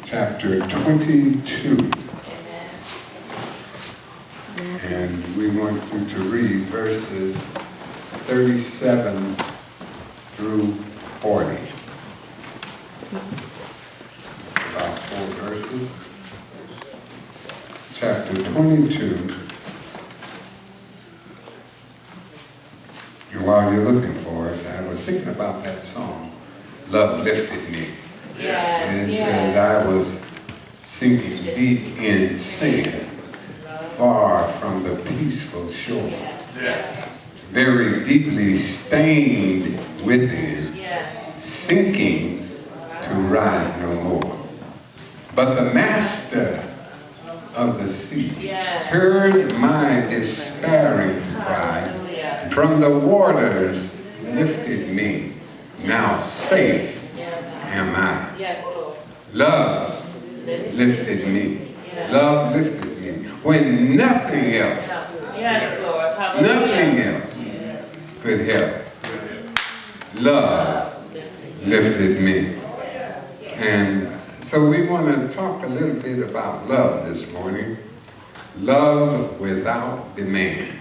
chapter 22. And we want you to read verses 37 through 40. About 4 verses. Chapter 22. And while you're looking for it, I was thinking about that song, Love Lifted Me. Yes, And it yes. says, I was sinking deep in sin, far from the peaceful shore, very deeply stained within, sinking to rise no more. But the master of the sea heard my despairing cry, from the waters lifted me, now safe am I. Yes, Lord. Love lifted me. Love lifted me. When nothing else, Yes, Lord. Hallelujah. nothing else could help. Love lifted me. And so we want to talk a little bit about love this morning. Love without demand.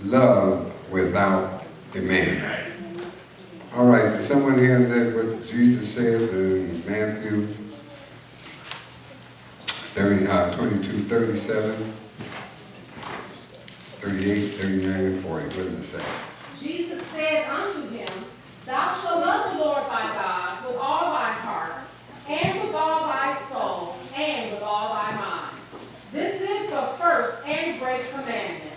Love without demand. All right, someone here that what Jesus said in Matthew 22, 37, 38, 39, and 40. What does it say? Jesus said unto him, Thou shalt love the Lord thy God with all thy heart, and with all thy soul, and with all thy mind. This is the first and great commandment.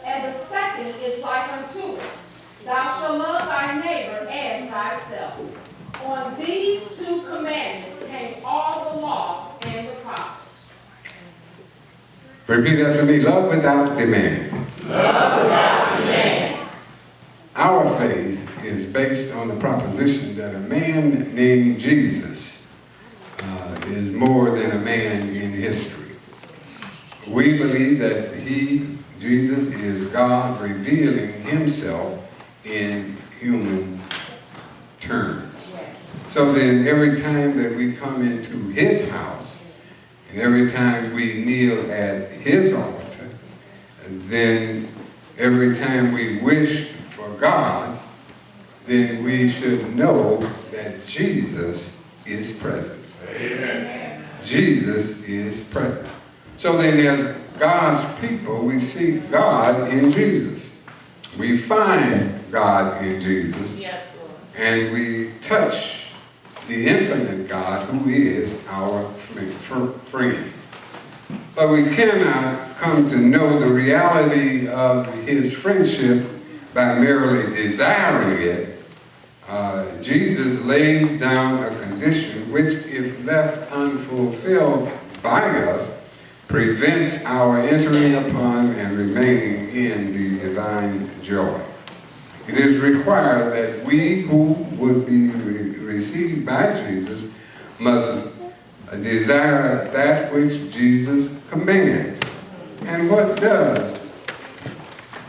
And the second is like unto it. Thou shalt love thy neighbor as thyself. On these 2 commandments hang all the law and the prophets. Repeat after me. Love without demand. Love without demand. Our faith is based on the proposition that a man named Jesus is more than a man in history. We believe that Jesus, is God revealing himself in human terms. So then every time that we come into his house, and every time we kneel at his altar, and then every time we wish for God, then we should know that Jesus is present. Amen. Jesus is present. So then as God's people, we seek God in Jesus. We find God in Jesus. Yes, Lord. And we touch the infinite God who is our friend. But we cannot come to know the reality of his friendship by merely desiring it. Jesus lays down a condition which, if left unfulfilled by us, prevents our entering upon and remaining in the divine joy. It is required that we who would be received by Jesus must desire that which Jesus commands. And what does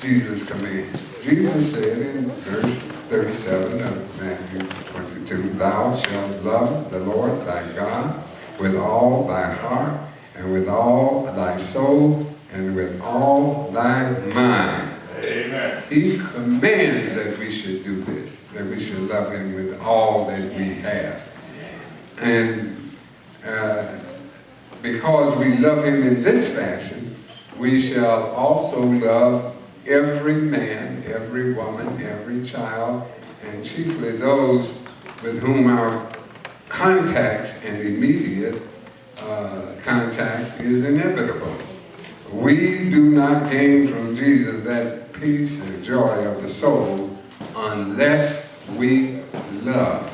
Jesus command? Jesus said in verse 37 of Matthew 22, Thou shalt love the Lord thy God with all thy heart, and with all thy soul, and with all thy mind. Amen. He commands that we should do this, that we should love him with all that we have. And because we love him in this fashion, we shall also love every man, every woman, every child, and chiefly those with whom our contacts and immediate contact is inevitable. We do not gain from Jesus that peace and joy of the soul unless we love.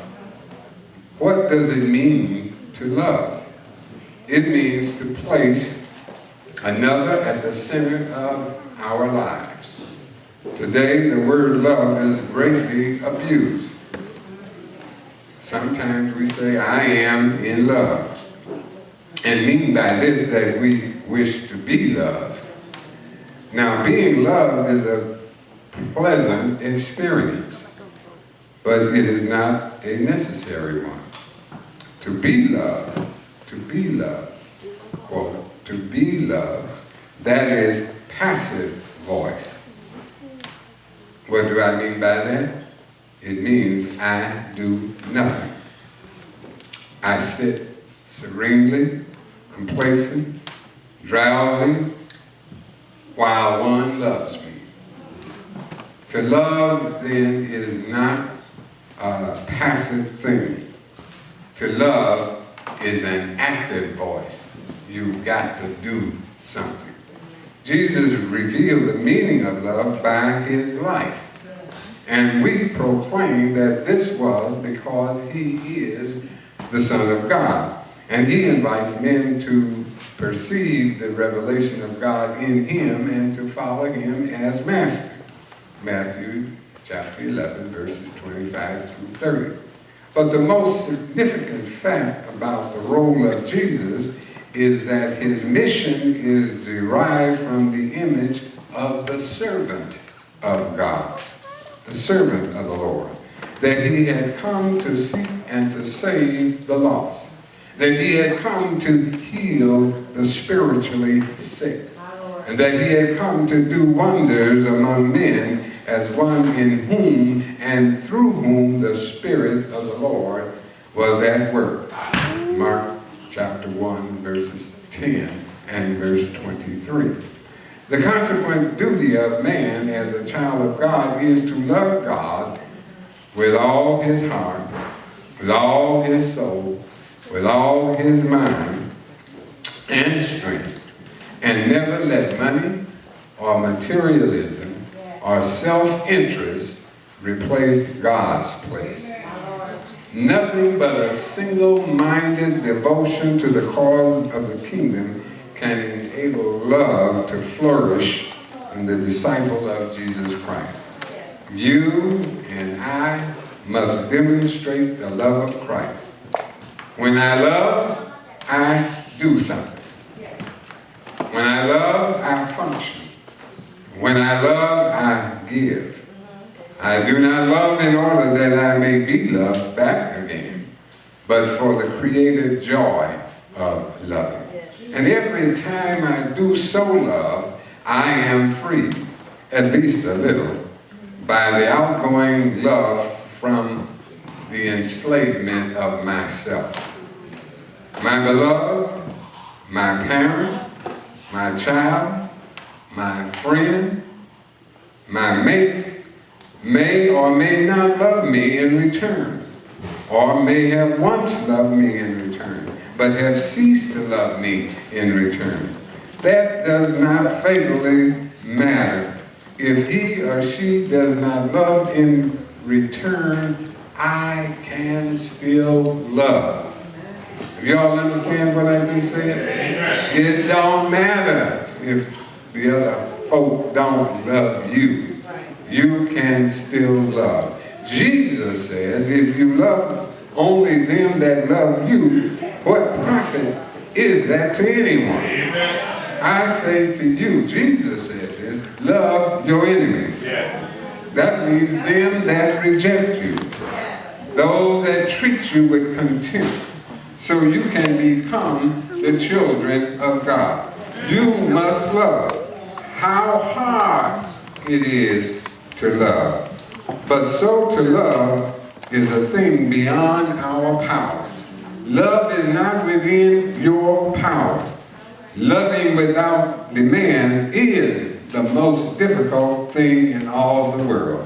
What does it mean to love? It means to place another at the center of our lives. Today, the word love is greatly abused. Sometimes we say, I am in love, and mean by this that we wish to be loved. Now, being loved is a pleasant experience, but it is not a necessary one. To be loved, quote, to be loved, that is passive voice. What do I mean by that? It means I do nothing. I sit serenely, complacent, drowsy, while one loves me. To love, then, is not a passive thing. To love is an active voice. You've got to do something. Jesus revealed the meaning of love by his life. And we proclaim that this was because he is the Son of God. And he invites men to perceive the revelation of God in him and to follow him as master. Matthew chapter 11, verses 25 through 30. But the most significant fact about the role of Jesus is that his mission is derived from the image of the servant of God, the servant of the Lord, that he had come to seek and to save the lost, that he had come to heal the spiritually sick, and that he had come to do wonders among men as one in whom and through whom the Spirit of the Lord was at work. Mark chapter 1, verses 10 and verse 23. The consequent duty of man as a child of God is to love God with all his heart, with all his soul, with all his mind and strength, and never let money or materialism or self-interest replace God's place. Nothing but a single-minded devotion to the cause of the kingdom can enable love to flourish in the disciples of Jesus Christ. You and I must demonstrate the love of Christ. When I love, I do something. When I love, I function. When I love, I give. I do not love in order that I may be loved back again, but for the creative joy of loving. And every time I do so love, I am free, at least a little, by the outgoing love from the enslavement of myself. My beloved, my parent, my child, my friend, my mate, may or may not love me in return, or may have once loved me in return, but have ceased to love me in return. That does not fatally matter. If he or she does not love in return, I can still love. Do y'all understand what I just said? It don't matter if the other folk don't love you. You can still love. Jesus says, if you love only them that love you, what profit is that to anyone? I say to you, Jesus said this, love your enemies. That means them that reject you, those that treat you with contempt, so you can become the children of God. You must love. How hard it is to love. But so to love is a thing beyond our powers. Love is not within your powers. Loving without demand is the most difficult thing in all the world.